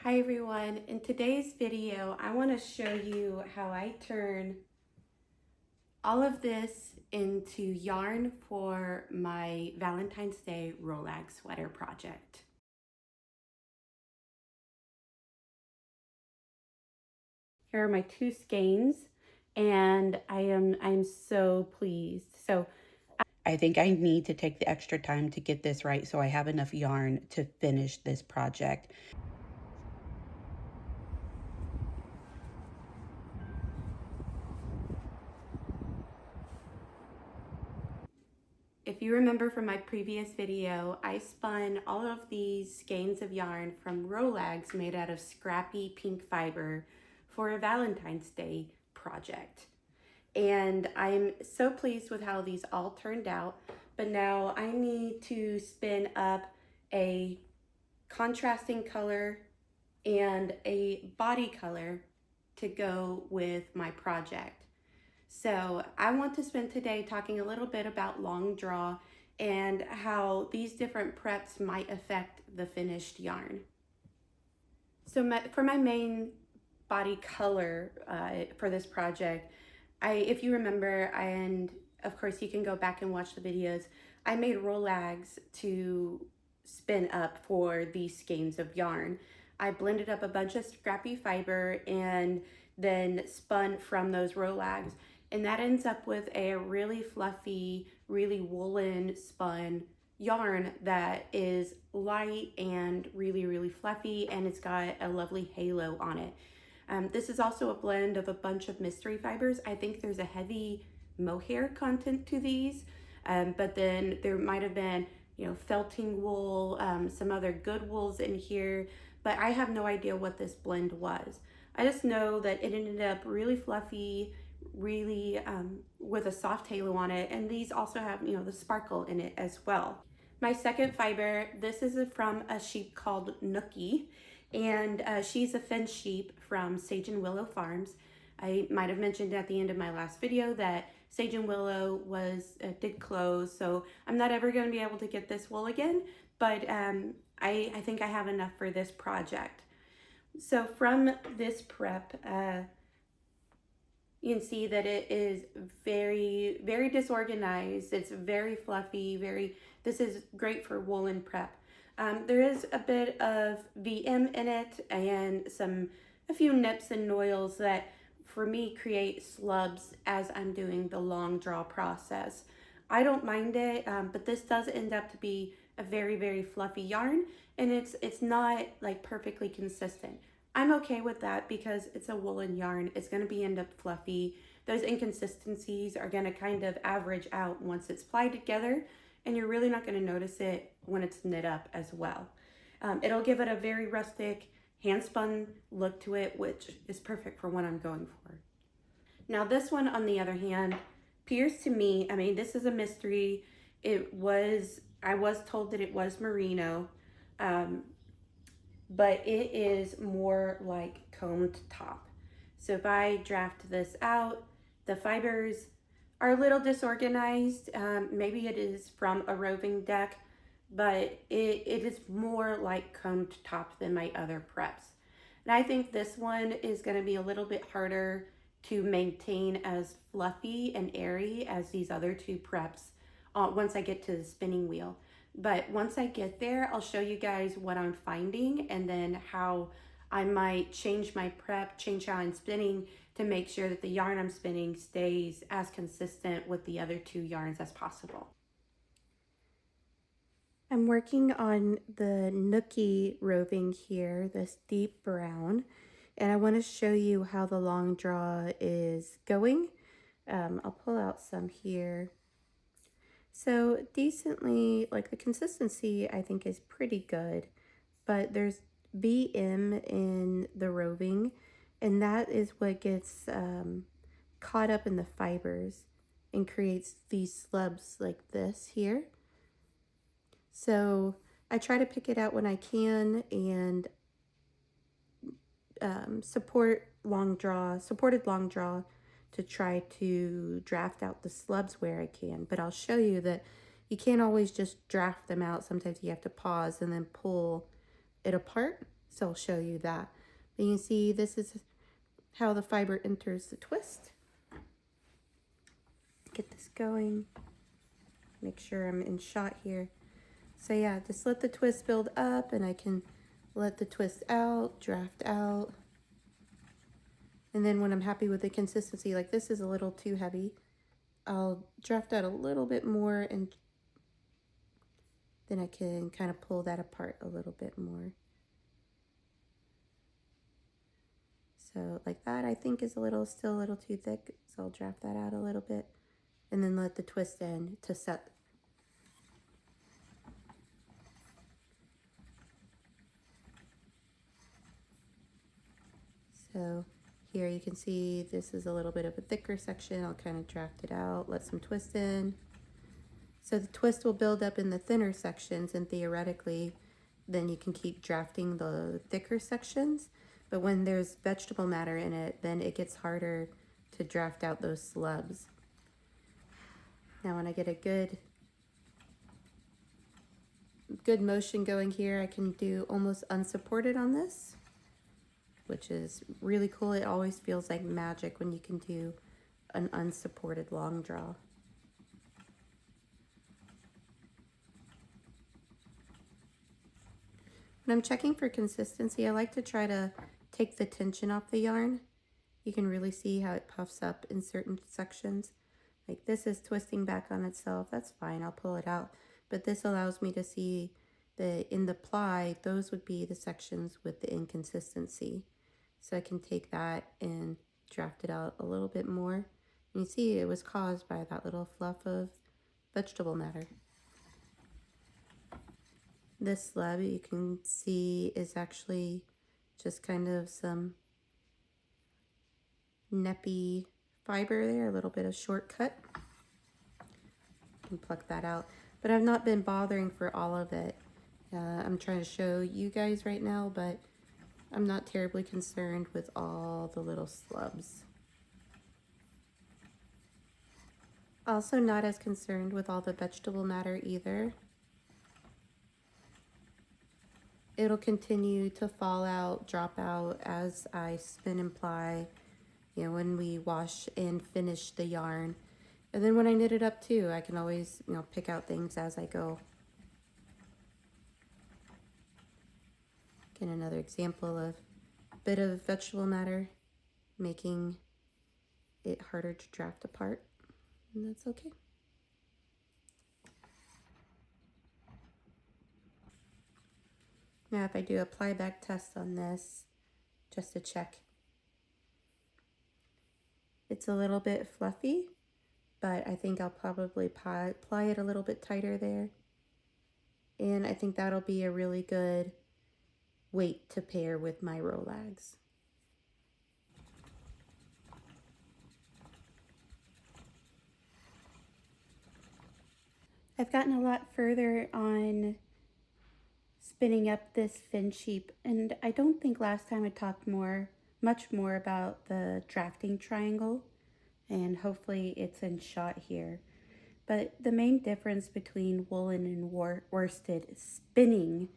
Hi everyone, in today's video I want to show you how I turn all of this into yarn for my Valentine's Day rolag sweater project. Here are my two skeins and I'm so pleased. I think I need to take the extra time to get this right so I have enough yarn to finish this project. If you remember from my previous video, I spun all of these skeins of yarn from rolags made out of scrappy pink fiber for a Valentine's Day project. And I'm so pleased with how these all turned out, but now I need to spin up a contrasting color and a body color to go with my project. So I want to spend today talking a little bit about long draw and how these different preps might affect the finished yarn. So for my main body color for this project, if you remember, and of course you can go back and watch the videos, I made rolags to spin up for these skeins of yarn. I blended up a bunch of scrappy fiber and then spun from those rolags. And that ends up with a really fluffy, really woolen spun yarn that is light and really fluffy, and it's got a lovely halo on it. This is also a blend of a bunch of mystery fibers. I think there's a heavy mohair content to these, but then there might have been, felting wool, some other good wools in here, but I have no idea what this blend was. I just know that it ended up really fluffy, really with a soft halo on it, and these also have, the sparkle in it as well. My second fiber, this is from a sheep called Nookie, and she's a Finnsheep from Sage and Willow Farms. I might have mentioned at the end of my last video that Sage and Willow did close, so I'm not ever going to be able to get this wool again, but I think I have enough for this project. So from this prep, you can see that it is very disorganized. It's very fluffy, this is great for woolen prep. There is a bit of VM in it and a few nips and noils that for me create slubs as I'm doing the long draw process. I don't mind it, but this does end up to be a very fluffy yarn, and it's not like perfectly consistent. I'm okay with that because it's a woolen yarn. It's going to end up fluffy. Those inconsistencies are going to kind of average out once it's plied together, and you're really not going to notice it when it's knit up as well. It'll give it a very rustic, hand-spun look to it, which is perfect for what I'm going for. Now this one, on the other hand, appears to me, this is a mystery. I was told that it was merino, but it is more like combed top. So if I draft this out, the fibers are a little disorganized. Maybe it is from a roving deck, but it is more like combed top than my other preps. And I think this one is going to be a little bit harder to maintain as fluffy and airy as these other two preps once I get to the spinning wheel. But once I get there, I'll show you guys what I'm finding and then how I might change my prep, change how I'm spinning to make sure that the yarn I'm spinning stays as consistent with the other two yarns as possible. I'm working on the Nookie roving here, this deep brown, and I want to show you how the long draw is going. I'll pull out some here. So decently, like the consistency I think is pretty good, but there's VM in the roving, and that is what gets caught up in the fibers and creates these slubs like this here. So I try to pick it out when I can and supported long draw to try to draft out the slubs where I can. But I'll show you that you can't always just draft them out. Sometimes you have to pause and then pull it apart So I'll show you that. But you can see this is how the fiber enters the twist. Get this going. Make sure I'm in shot here. So yeah, just let the twist build up, and I can let the twist out, draft out. And then when I'm happy with the consistency, like this is a little too heavy, I'll draft out a little bit more, and then I can kind of pull that apart a little bit more. So like that, I think is still a little too thick. So I'll draft that out a little bit and then let the twist end to set. So here you can see this is a little bit of a thicker section. I'll kind of draft it out, let some twist in. So the twist will build up in the thinner sections, and theoretically, then you can keep drafting the thicker sections. But when there's vegetable matter in it, then it gets harder to draft out those slubs. Now when I get a good motion going here, I can do almost unsupported on this, which is really cool. It always feels like magic when you can do an unsupported long draw. When I'm checking for consistency, I like to try to take the tension off the yarn. You can really see how it puffs up in certain sections. Like this is twisting back on itself. That's fine, I'll pull it out. But this allows me to see that in the ply, those would be the sections with the inconsistency. So I can take that and draft it out a little bit more. And you see it was caused by that little fluff of vegetable matter. This slab you can see is actually just kind of some neppy fiber there, a little bit of shortcut. You can pluck that out, but I've not been bothering for all of it. I'm trying to show you guys right now, but I'm not terribly concerned with all the little slubs. Also not as concerned with all the vegetable matter either. It'll continue to fall out, drop out as I spin and ply, you know, when we wash and finish the yarn. And then when I knit it up too, I can always, you know, pick out things as I go. Again, another example of a bit of vegetable matter making it harder to draft apart, and that's okay. Now if I do a ply back test on this, just to check, it's a little bit fluffy, but I think I'll probably ply it a little bit tighter there. And I think that'll be a really good weight to pair with my rolags. I've gotten a lot further on spinning up this Finnsheep, and I don't think last time I talked much more about the drafting triangle, and hopefully it's in shot here. But the main difference between woolen and worsted spinning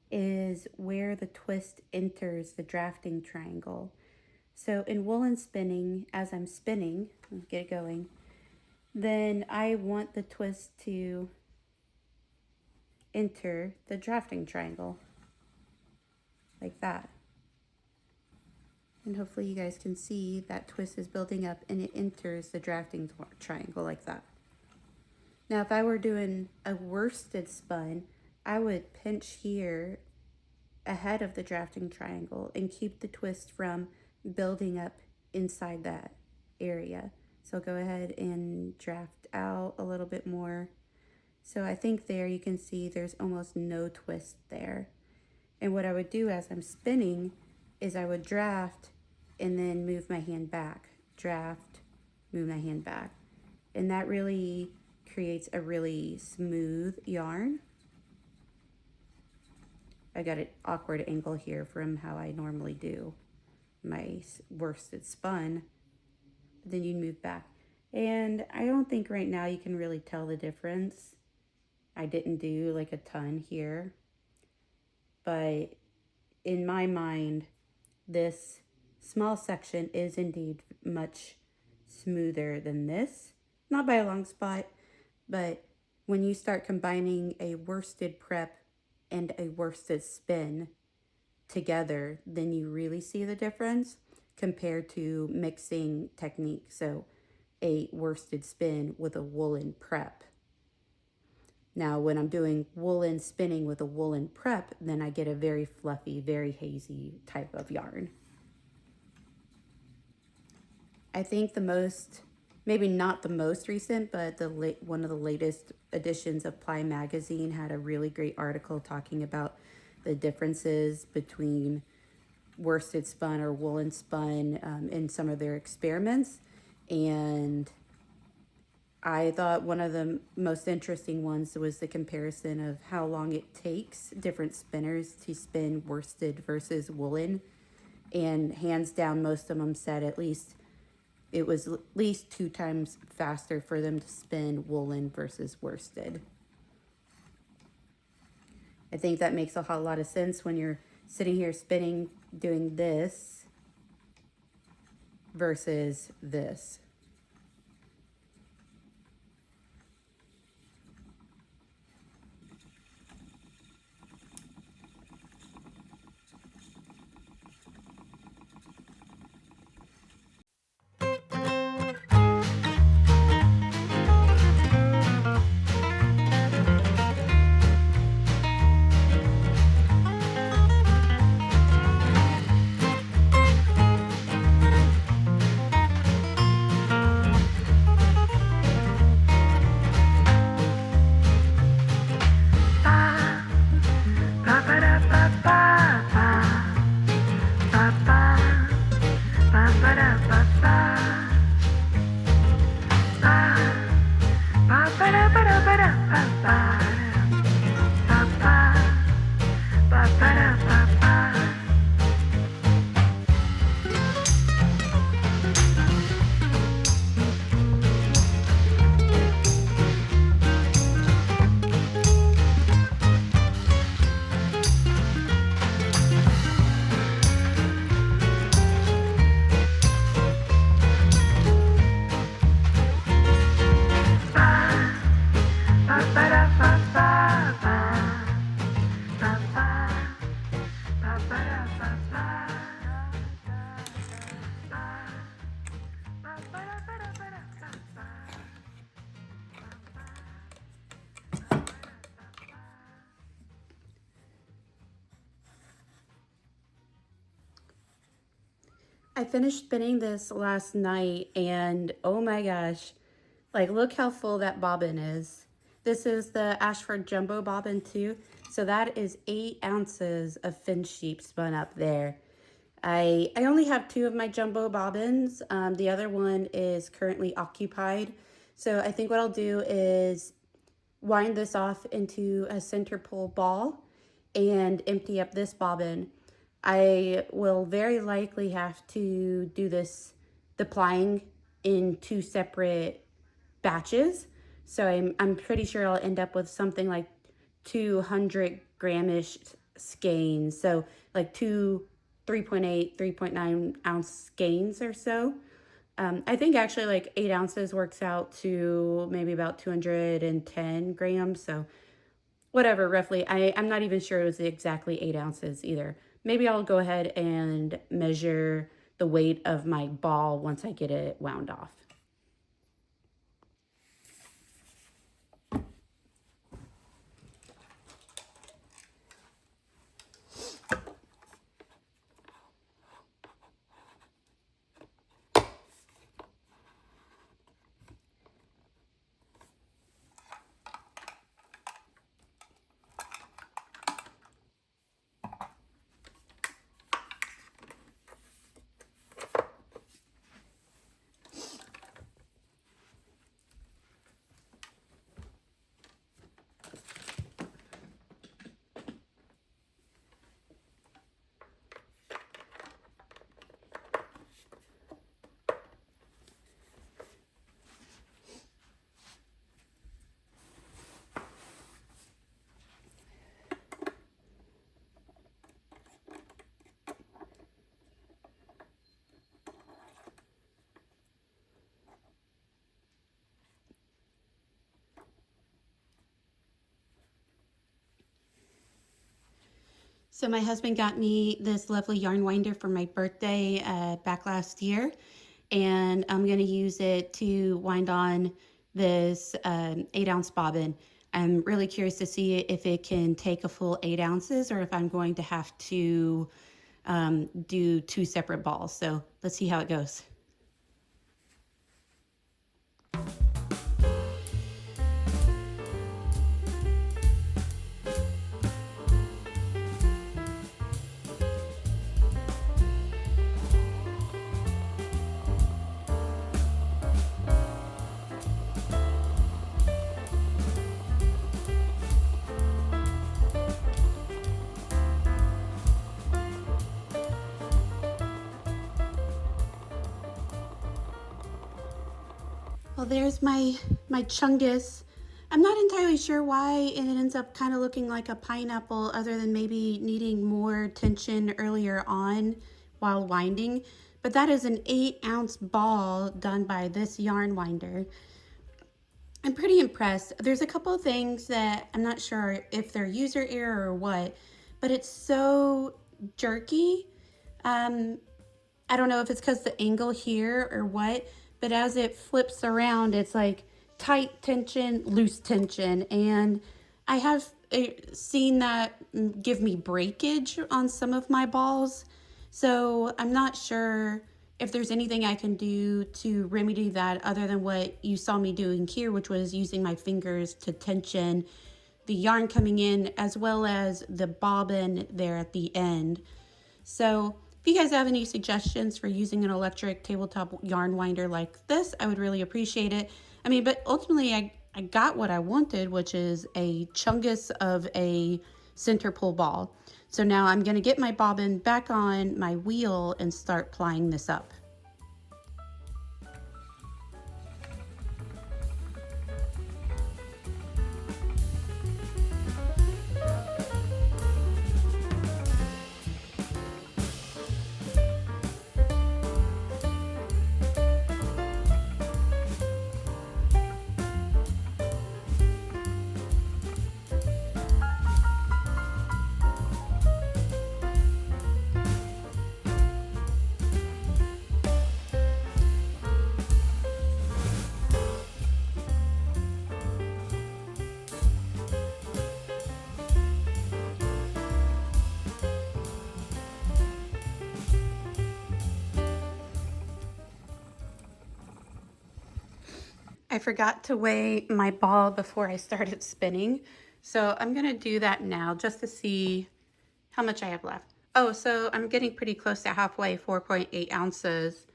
is where the twist enters the drafting triangle. So in woolen spinning, as I'm spinning, let's get it going, then I want the twist to enter the drafting triangle like that. And hopefully you guys can see that twist is building up and it enters the drafting triangle like that. Now if I were doing a worsted spun, I would pinch here ahead of the drafting triangle and keep the twist from building up inside that area. So go ahead and draft out a little bit more. So I think there you can see there's almost no twist there. And what I would do as I'm spinning is I would draft and then move my hand back, draft, move my hand back. And that really creates a really smooth yarn. I got an awkward angle here from how I normally do my worsted spun. Then you move back. And I don't think right now you can really tell the difference. I didn't do like a ton here, but in my mind, this small section is indeed much smoother than this. Not by a long spot, but when you start combining a worsted prep and a worsted spin together, then you really see the difference compared to mixing technique. So a worsted spin with a woolen prep. Now, when I'm doing woolen spinning with a woolen prep, then I get a very fluffy, very hazy type of yarn. I think the most, maybe not the most recent, but one of the latest editions of Ply Magazine had a really great article talking about the differences between worsted spun or woolen spun in some of their experiments. And I thought one of the most interesting ones was the comparison of how long it takes different spinners to spin worsted versus woolen. And hands down, most of them said it was at least 2 times faster for them to spin woolen versus worsted. I think that makes a whole lot of sense when you're sitting here spinning, doing this versus this. I finished spinning this last night and oh my gosh, like look how full that bobbin is. This is the Ashford Jumbo bobbin too. So that is 8 ounces of Finnsheep spun up there. I only have 2 of my jumbo bobbins. The other one is currently occupied. So I think what I'll do is wind this off into a center pull ball and empty up this bobbin. I will very likely have to do the plying in 2 separate batches. So I'm pretty sure I'll end up with something like 200 gramish skeins. So like 3.8, 3.9 ounce skeins or so. I think actually like 8 ounces works out to maybe about 210 grams. So whatever, roughly. I'm not even sure it was exactly 8 ounces either. Maybe I'll go ahead and measure the weight of my ball once I get it wound off. So my husband got me this lovely yarn winder for my birthday back last year, and I'm going to use it to wind on this 8-ounce bobbin. I'm really curious to see if it can take a full 8 ounces or if I'm going to have to do 2 separate balls. So let's see how it goes. Well, there's my chungus. I'm not entirely sure why it ends up kind of looking like a pineapple, other than maybe needing more tension earlier on while winding. But that is an 8-ounce ball done by this yarn winder. I'm pretty impressed. There's a couple of things that I'm not sure if they're user error or what, but it's so jerky. I don't know if it's because the angle here or what, but as it flips around, it's like tight tension, loose tension. And I have seen that give me breakage on some of my balls. So I'm not sure if there's anything I can do to remedy that other than what you saw me doing here, which was using my fingers to tension the yarn coming in as well as the bobbin there at the end. So if you guys have any suggestions for using an electric tabletop yarn winder like this, I would really appreciate it. I mean, but ultimately I got what I wanted, which is a chungus of a center pull ball. So now I'm going to get my bobbin back on my wheel and start plying this up. I forgot to weigh my ball before I started spinning, so I'm gonna do that now just to see how much I have left. Oh, so I'm getting pretty close to halfway, 4.8 ounces.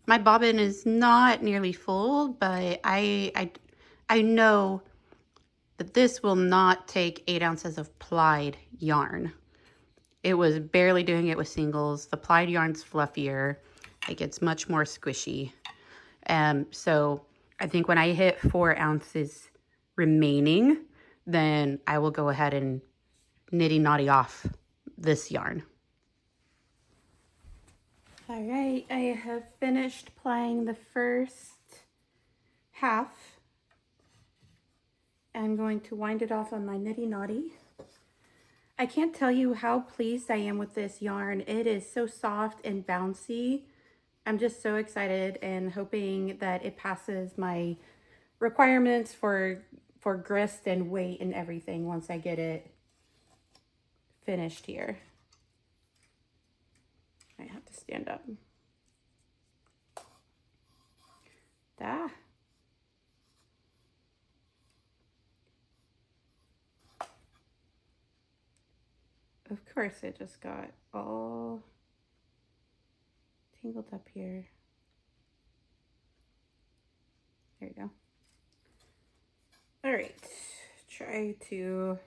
My bobbin is not nearly full, but I know that this will not take 8 ounces of plied yarn. It was barely doing it with singles. The plied yarn's fluffier. It gets much more squishy. So I think when I hit 4 ounces remaining, then I will go ahead and nitty-knotty off this yarn. All right, I have finished plying the first half. I'm going to wind it off on my nitty-knotty. I can't tell you how pleased I am with this yarn. It is so soft and bouncy. I'm just so excited and hoping that it passes my requirements for grist and weight and everything once I get it finished here. I have to stand up. Ah. Of course, it just got all tangled up here. There you go. All right, try to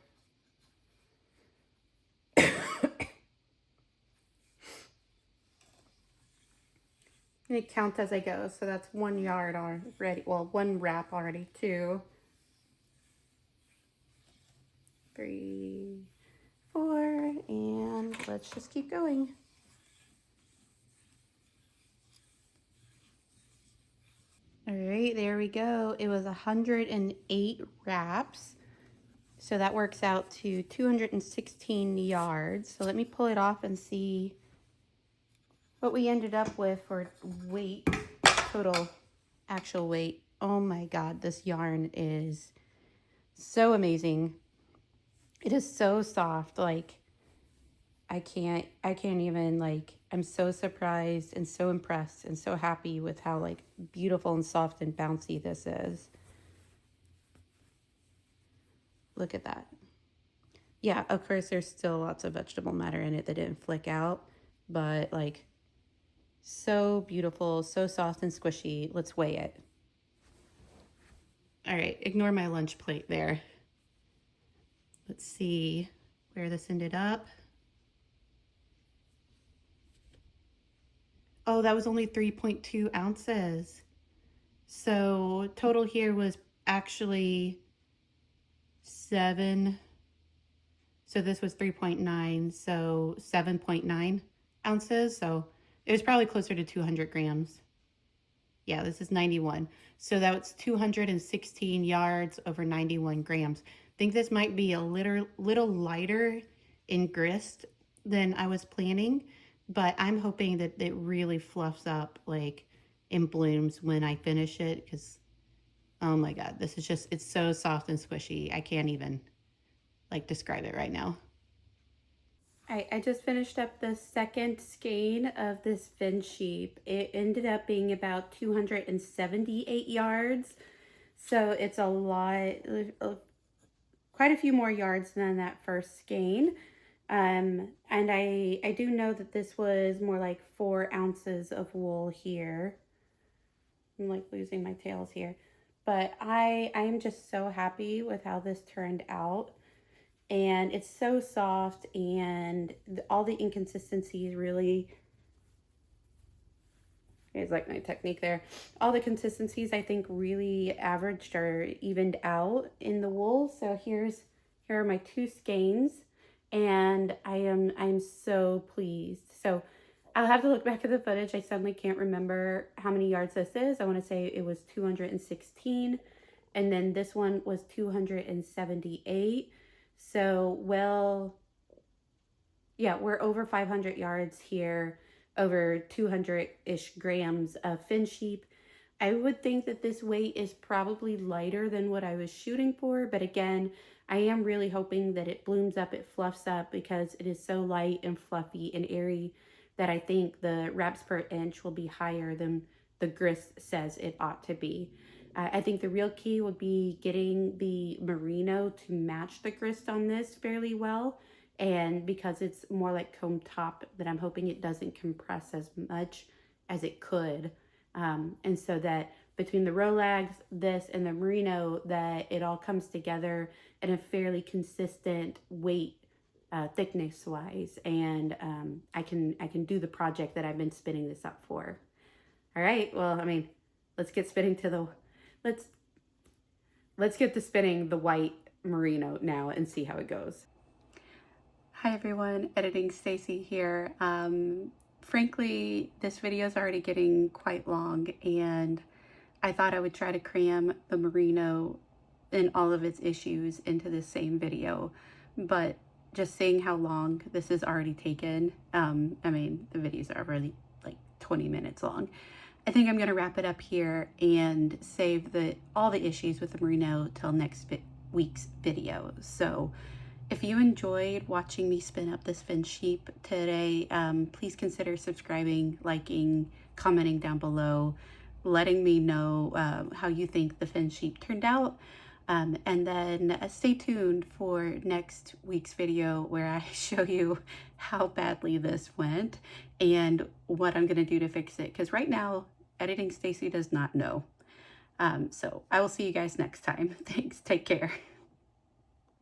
I'm gonna count as I go. So that's 1 yard already. Well, 1 wrap already. 2, 3, 4, and let's just keep going. All right, there we go. It was 108 wraps. So that works out to 216 yards. So let me pull it off and see what we ended up with for weight, total actual weight. Oh my God, this yarn is so amazing. It is so soft. Like I can't even, like, I'm so surprised and so impressed and so happy with how like beautiful and soft and bouncy this is. Look at that. Yeah, of course there's still lots of vegetable matter in it that didn't flick out, but like so beautiful, so soft and squishy. Let's weigh it. All right, ignore my lunch plate there. Let's see where this ended up. Oh, that was only 3.2 ounces. So total here was actually 7. So this was 3.9, so 7.9 ounces. So it was probably closer to 200 grams. Yeah, this is 91. So that's 216 yards over 91 grams. I think this might be a little lighter in grist than I was planning, but I'm hoping that it really fluffs up like in blooms when I finish it, because oh my God, this is just, it's so soft and squishy. I can't even like describe it right now. I just finished up the second skein of this Finnsheep. It ended up being about 278 yards. So it's a lot, quite a few more yards than that first skein. And I do know that this was more like 4 ounces of wool here. I'm like losing my tails here. But I am just so happy with how this turned out. And it's so soft, and all the inconsistencies really, it's like my technique there, all the consistencies I think really averaged or evened out in the wool. So here are my 2 skeins, and I'm so pleased. So I'll have to look back at the footage. I suddenly can't remember how many yards this is. I want to say it was 216, and then this one was 278. So, well, yeah, we're over 500 yards here, over 200-ish grams of Finnsheep. I would think that this weight is probably lighter than what I was shooting for, but again, I am really hoping that it blooms up, it fluffs up, because it is so light and fluffy and airy that I think the wraps per inch will be higher than the grist says it ought to be. I think the real key would be getting the merino to match the grist on this fairly well. And because it's more like comb top, that I'm hoping it doesn't compress as much as it could. And so that between the rolags, this, and the merino, that it all comes together in a fairly consistent weight, thickness wise. And I can do the project that I've been spinning this up for. All right, well, I mean, let's get spinning to the, let's get to spinning the white merino now and see how it goes. Hi everyone, Editing Stacy here. Frankly, this video is already getting quite long, and I thought I would try to cram the merino and all of its issues into the same video, but just seeing how long this is already taken, I mean, the videos are already like 20 minutes long. I think I'm gonna wrap it up here and save all the issues with the merino till next week's video. So if you enjoyed watching me spin up this Finnsheep today, please consider subscribing, liking, commenting down below, letting me know how you think the Finnsheep turned out. And then stay tuned for next week's video, where I show you how badly this went and what I'm gonna do to fix it. Because right now, Editing Stacy does not know. So I will see you guys next time. Thanks, take care.